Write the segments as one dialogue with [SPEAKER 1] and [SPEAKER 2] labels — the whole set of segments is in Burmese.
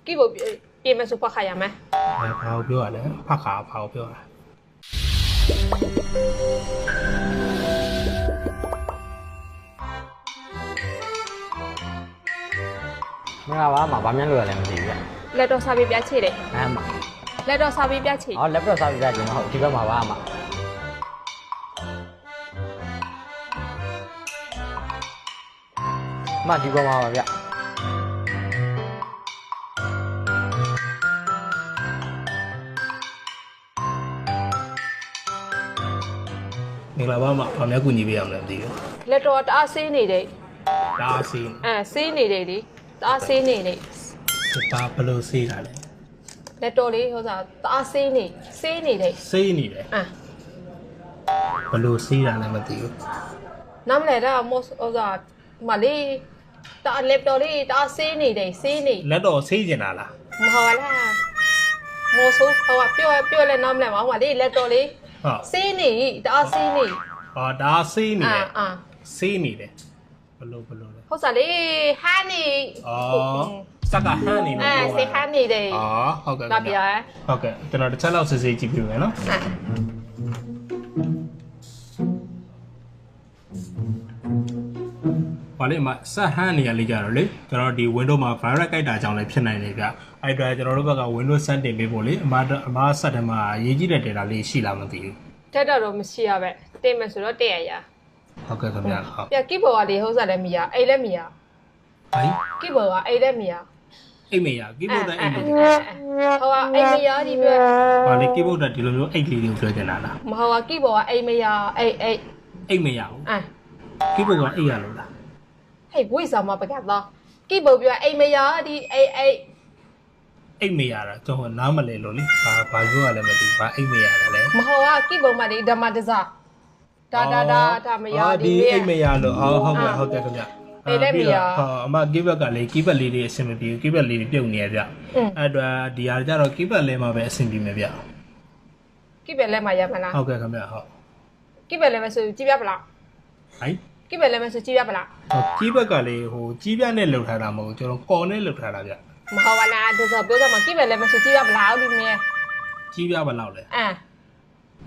[SPEAKER 1] ကိဘပြေမဆိုဖခါရမယ်
[SPEAKER 2] ဘာကိုပြောရလဲဖခါဘာကိုပြောရလဲ
[SPEAKER 3] မင်္ဂလာပါမှာဗာမြန်လို့ရလည်းမသိဘူးဗျ
[SPEAKER 1] လက်တော်စာပေပြချေတယ်
[SPEAKER 3] မှာ
[SPEAKER 1] လက်တော်စာပေပြချေ
[SPEAKER 3] အော်လက်ပတော့စားပြကြကျွန်တော်ဟုတ်ဒီဘက်မှာပါမှာဒီဘက်မှာပါဗျ
[SPEAKER 2] မင်္ဂလာပါမှာဘာများကူညီပေးရမလဲမသိဘူး
[SPEAKER 1] လက်တော်တအားဆေးနေတယ်
[SPEAKER 2] ဒါစီ
[SPEAKER 1] ဆေးနေတယ်လေတအားဆေးနေတယ်
[SPEAKER 2] ဘာဘလို့စေးတာလဲ
[SPEAKER 1] လက်တော်လေးဟိုစားတအားဆေးနေတယ်
[SPEAKER 2] စေးနေတယ်ဘလို့စေးတာလည်းမသိဘူး
[SPEAKER 1] နမ်းလေတော့မောဟိုစားမလေးတအားလက်တော်လေးတအားဆေးနေတယ်နေ
[SPEAKER 2] လက်တော့စေးကျင်တာလား
[SPEAKER 1] မဟုတ်လားမောဆိုဟိုပြောလဲနမ်းလေမဟုတ်လေလက်တော်လေး
[SPEAKER 2] ဟုတ်
[SPEAKER 1] ဆေးနေတအားဆေးနေ
[SPEAKER 2] အော်ဒါစေးနေတယ်
[SPEAKER 1] အာ
[SPEAKER 2] စေးနေတယ်ဘလို့လဲ
[SPEAKER 1] ဟုတ်စားလေဟာနေ
[SPEAKER 2] အော်စက်ကဟန်းနေလို့ပြော
[SPEAKER 1] ဆေးဟာနေတယ်
[SPEAKER 2] အော်ဟုတ်ကဲ့
[SPEAKER 1] ဒါပြ
[SPEAKER 2] ဟုတ်ကဲ့ကျွန်တော်တစ်ချက်လောက်စစ်စစ်ကြည့်ပြမယ်နော်ဘာလဲမဆက်ဟန်းနေရလေးကြတော့လေကျွန်တော်ဒီ Windows မှာ virus ကြိုက်တာကြောင့်လည်းဖြစ်နိုင်တယ်ဗျအဲ့တော့ကျွန်တော်တို့ဘက်က Windows ဆက်တင်ပေးဖို့လေအမဆက်တယ်မှာရေးကြည့်တဲ့ data လေးရှိလားမသိဘူး
[SPEAKER 1] တက်တော့မရှိရပဲတင်မယ်ဆိုတော့တက်ရရ
[SPEAKER 2] ဟုတ်ကဲ့ခင်ဗျဟုတ်
[SPEAKER 1] ပြကိဘော်ကလေဟုတ်စားလည်းမရအဲ့လည်းမရ
[SPEAKER 2] ဟိုင်း
[SPEAKER 1] ကိဘော်ကအဲ့လည်းမရ
[SPEAKER 2] အိတ်မေရ keyboard နဲ့အိတ်မေ
[SPEAKER 1] ဟိုကအဲ့မရဒီပြ
[SPEAKER 2] ဘာလဲ keyboard နဲ့ဒီလိုမျိုးအိတ်ကလေးတွေကိုပြောချင်တာလား
[SPEAKER 1] မဟုတ်ကကိဘော်ကအဲ့မရအဲ့
[SPEAKER 2] အိတ်မေရဘူး keyboard ကအိတ်ရလို့လား
[SPEAKER 1] ဟဲ့ဝိဇာမပကတော့ကိဘော်ပြအဲ့မရဒီအဲ့
[SPEAKER 2] အိတ်မေရတာကျွန်တော်နားမလဲလို့လေဘာပြောရလဲမသိဘူးဘာအိတ်မေရတာလဲ
[SPEAKER 1] မဟုတ်ကကိဘော်မဒီဓမ္မတစားဒါမရဒီ
[SPEAKER 2] ဒီအိတ်မေရလို့ဟုတ်ကဲ့ခင်ဗျ
[SPEAKER 1] အဲ့လည်းမရ
[SPEAKER 2] အမ keyboard ကလေ keyboard လေးတွေအဆင်မပြေဘူး keyboard လေးတွေပြုတ်နေရဗျအဲ့တော့ဒီဟာကြတော့ keyboard လေးမှာပဲအဆင်ပြေမယ်ဗျ
[SPEAKER 1] ကိဘော်လည်းမရမလား
[SPEAKER 2] ဟုတ်ကဲ့ခင်ဗျဟုတ်
[SPEAKER 1] ကိဘော်လည်းမဆိုကြည့်ပြပလား
[SPEAKER 2] ဟိုင်း
[SPEAKER 1] ကိဘော်လည်းမဆိုကြည့်ပြပလား
[SPEAKER 2] keyboard ကလေဟိုကြီးပြနဲ့လှုပ်ထားတာမဟုတ်ဘူးကျွန်တော်ကော်နဲ့လှုပ်ထားတာဗျ
[SPEAKER 1] မဟုတ်ပါလားဒါဆိုပြောတော့မကိဘော်လည်းမဆိုကြည့်ပြပလားဒီမြဲ
[SPEAKER 2] ကြီးပြဘယ်လောက်လဲ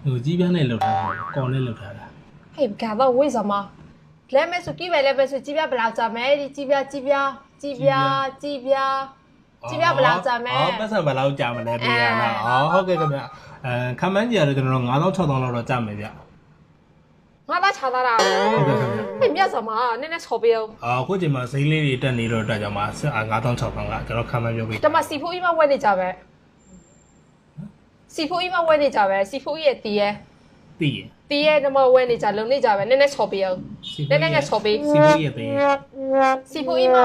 [SPEAKER 2] ဟိုကြီးပြနဲ့လှုပ်ထားတာကော်နဲ့လှုပ်ထားတာ
[SPEAKER 1] ဟဲ့ကတော့ဝိဇာမလဲမဲဆိုကိဘော်လည်းမဆိုကြည့်ပြပလားကြမယ်ဒီကြည့်ပြဘယ်လောက်ကြမယ်
[SPEAKER 2] ပတ်စံဘယ်လောက်ကြာမလဲပြရလားဟုတ်ကဲ့ခင်ဗျခမန်းကြီးကတော့ကျွန်တော်9000 6000လောက်တော့ကြာမယ်ဗျ
[SPEAKER 1] ငါသားချတာလား
[SPEAKER 2] ဟုတ်ကဲ့ခင်ဗျ
[SPEAKER 1] ဟဲ့မြတ်စမနည်းနည်းဆော်ပေးအောင်
[SPEAKER 2] အခုချိန်မှာဈေးလေးတွေတက်နေတော့အတွက်ကြောင့်မှာ9000 6000ကကျွန်တော်ခမန်းပြောပြီး
[SPEAKER 1] တမစီဖိုးကြီးမဝဲနေကြပဲစီဖိုးကြီးမဝဲနေကြပဲစီဖိုးကြီးရဲ့တီးရဲ့
[SPEAKER 2] သိရင်
[SPEAKER 1] တီးရဲ့နမဝဲနေကြလုံနေကြပဲနည်းနည်းဆော်ပေးအောင်နည်းနည်းငါဆော်ပေး
[SPEAKER 2] စီဖိုးရဲ့သေး
[SPEAKER 1] စီဖိုးကြီးမ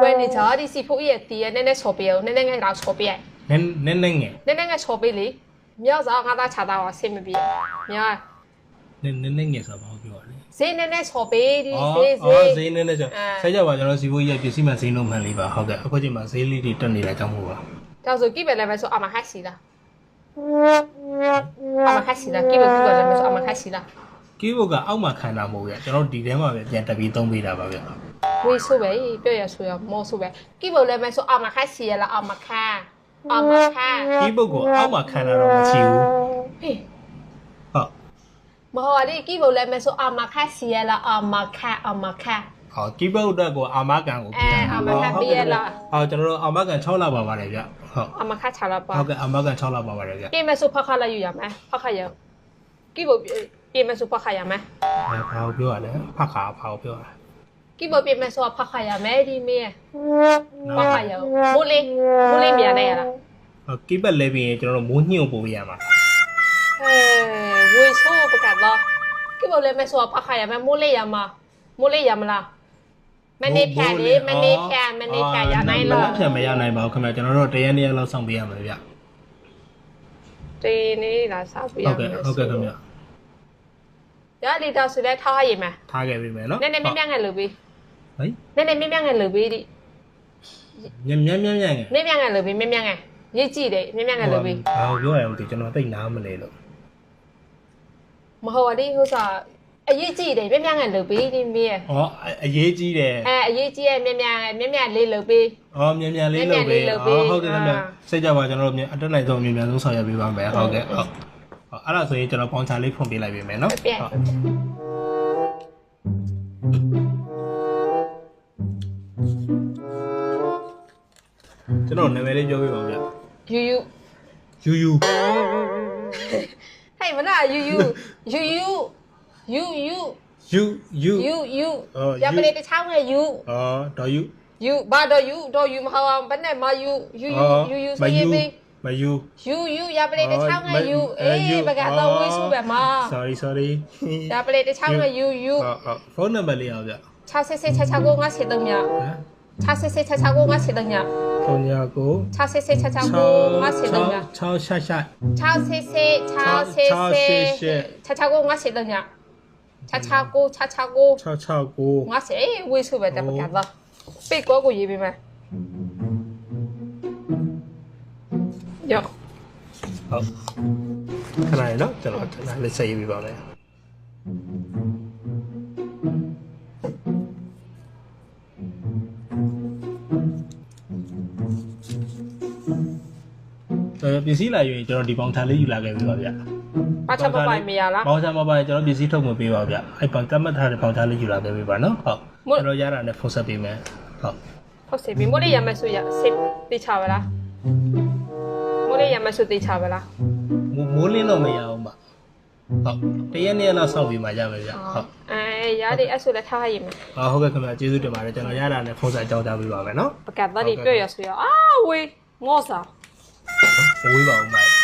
[SPEAKER 1] ဝဲနေကြဒီစီဖိုးကြီးရဲ့တီးရဲ့နည်းနည်းဆော်ပေးအောင်နည်းနည်းငါတော့ဆော်ပေးရဲ့
[SPEAKER 2] နည်းငယ်
[SPEAKER 1] နည်းနည်းငါဆော်ပေးလေမြောက်စားငါသားချတာပါဆင်မပြေမြောက်
[SPEAKER 2] နည်းငယ်ဆိုတော့ဘာပြောရလဲ
[SPEAKER 1] ဈေးနည်းနည်းဆော်ပေးဒီဈေး
[SPEAKER 2] ဈေးနည်းနည်းဆိုဆက်ကြပါကျွန်တော်စီဖိုးရဲ့ပစ္စည်းမှဈေးနှုန်းမှန်လေးပါဟုတ်ကဲ့အခုချိန်မှာဈေးလေးတွေတက်နေတာကြောင့်မို့ပါ
[SPEAKER 1] ဒါဆိုကိပဲလည်းပဲဆိုအမဟက်စီလားအမဟက်စီလားကိပဲလည်းပဲဆိုအမဟက်စီလား
[SPEAKER 2] keyboard ကအောက်မှာခံတာမဟုတ်ရဲ့ကျွန်တော်ဒီထဲမှာပဲပြန်တက်ပြီးသုံးပေးတာပါဗျ
[SPEAKER 1] ဝေးဆိုပဲပြောရဆိုရမောဆိုပဲကိပဲလည်းပဲဆိုအမဟက်စီရလားအမခါ
[SPEAKER 2] keyboard ကိုအောက်မှာခံတာတော့မရှိဘူး
[SPEAKER 1] ဟေး
[SPEAKER 2] ဟုတ်
[SPEAKER 1] မဟုတ်လေကိပဲလည်းပဲဆိုအမခက်စီရလားအမခါ
[SPEAKER 2] ဟော keyboard တက်ကိုအာမကန်ကိုပြန်ကျွန်တော်တို့အာမကန်6လပါပါတယ်ဗျဟုတ်
[SPEAKER 1] အမခက်ချလာပါ
[SPEAKER 2] ဟုတ်ကဲ့အာမကန်6လပါပါတယ်ဗျ
[SPEAKER 1] ပြေမဆိုဖခလိုက်ယူရမယ်ဖခရကိပဲပြေမဆိုဖခရမယ်
[SPEAKER 2] ဘာကိုပြောရလဲဖခါဘာကိုပြောရလဲ
[SPEAKER 1] ကိပဲပြေမဆိုဖခရမယ်ဒီမေဖခရမိုးလေးမြန်နေရလား
[SPEAKER 2] keyboard လဲပြီးရင်ကျွန်တော်တို့မိုးညှို့ပို့ပေးရမှာ
[SPEAKER 1] ဝေးဆိုပကတော့ကိပဲလည်းမဆိုဖခရမယ်မိုးလေးရမလားမနေ့ဖြန်ရနိုင်လား
[SPEAKER 2] ဖြန်မရနိုင်ပါဘူးခင်ဗျကျွန်တော်တို့တရက်နေ့လောက်ဆောင်ပေးရမှာဗျ
[SPEAKER 1] တေးနေလားစောက်ပြရမယ်
[SPEAKER 2] ဟုတ်ကဲ့ခင်ဗျ
[SPEAKER 1] ရလီတာဆိုလဲထားရမယ်
[SPEAKER 2] ထားခဲ့ပြီမယ်နော်
[SPEAKER 1] နည်းနည်းမြငယ်လို့ပြီး
[SPEAKER 2] ဟိုင်း
[SPEAKER 1] နည်းနည်းမြငယ်လို့ပြီးဒီ
[SPEAKER 2] မြန်းငယ်
[SPEAKER 1] မြငယ်လို့ပြီးမြငယ်ရေးကြည့်တယ်မြငယ်လို့ပြီး
[SPEAKER 2] ဘာကိုပြောရအောင်ဒီကျွန်တော်သိနားမလဲလို့
[SPEAKER 1] မဟုတ်ပါဒီဟိုစား အရေးကြီးတယ်မြန်မြန်ငယ်လုပ်ပေးဒီမေး
[SPEAKER 2] ဟောအရေးကြီးတယ်
[SPEAKER 1] အရေးကြီးရဲ့မြန်မြန်လေးလုပ်ပေး
[SPEAKER 2] ဟောမြန်မြန်လေးလုပ်ပေးဟုတ်တယ်ခင်ဗျစိတ်ကြပါကျွန်တော်တို့အတက်နိုင်ဆုံးမြန်မြန်ဆုံးဆောင်ရွက်ပေးပါမယ်ဟုတ်ကဲ့ဟုတ်အဲ့ဒါဆိုရင်ကျွန်တော်ပေါင်ချာလေးဖွင့်ပေးလိုက်ပေးမယ်နော်ကျွန်တော်နာမည်လေးပြောပြပါဦးဗျယူယူ
[SPEAKER 1] ဟဲ့မနာယူရပလေတချောင်းနဲ့ယူ
[SPEAKER 2] ဒေါ်ယူ
[SPEAKER 1] ယူဘာဒေါ်ယူမဟာဘယ်နဲ့မယူဆိုရင်မေး
[SPEAKER 2] မယူ
[SPEAKER 1] ယူရပလေတချောင်းနဲ့ယူအေးဘကတော့ဝေးဆိုပဲမ
[SPEAKER 2] sorry
[SPEAKER 1] ရပလေတချောင်းနဲ့ယူ
[SPEAKER 2] ဖုန်းနံပါတ်လေးအောင်ဗျ
[SPEAKER 1] 666ငါ73ည666ငါ73ည
[SPEAKER 2] 39
[SPEAKER 1] 666ငါ73ည
[SPEAKER 2] 688
[SPEAKER 1] 666ငါ73ည669ငါစေဝေးဆိုပဲတပကတော့ပိတ်ကောကိုရေးပေးမယ်ယော
[SPEAKER 2] ဟုတ်ခဏလေးနော်ကျွန်တော်ခဏလေးဆက်ရေးပြပါမယ်ပစ္စည်းလာရင်ကျွန်တော်ဒီပေါင်ထန်လေးယူလာခဲ့ပြီပါဗျ။
[SPEAKER 1] ဘာချက်မပိုင်မရလား
[SPEAKER 2] ။ပေါင်ထန်မပိုင်ကျွန်တော်ပစ္စည်းထုတ်မပေးပါဗျ။အဲ့ပေါင်ကတ်မှတ်ထားတဲ့ပေါင်ထန်လေးယူလာခဲ့ပြီပါနော်။ဟုတ်။ကျွန်တော်ရတာနဲ့ဖုန်းဆက်ပေးမယ်။ဟုတ်
[SPEAKER 1] ။ဟုတ်စီပြီမိုးလေးရမယ်ဆိုရစစ်တိချပါလား။မိုးလေးရမယ်ဆိုတိချပါလား
[SPEAKER 2] ။မိုးလင်းတော့မရအောင်ပါ။ဟုတ်။တရက်နေ့လောက်စောင့်ပြီးမှရမယ်ဗျ။ဟုတ်
[SPEAKER 1] ။ရတယ်အဲ့ဆိုလည်းထားရည်မယ်
[SPEAKER 2] ။ဟုတ်ကဲ့ခင်ဗျာကျေးဇူးတင်ပါတယ်ကျွန်တော်ရတာနဲ့ဖုန်းဆက်ကြောင်းထားပေးပါမယ်နော်
[SPEAKER 1] ။ပကတ်သားတွေတွေ့ရဆိုရဝေးငေါ့စာ
[SPEAKER 2] ဝေးပါဦးမိုက်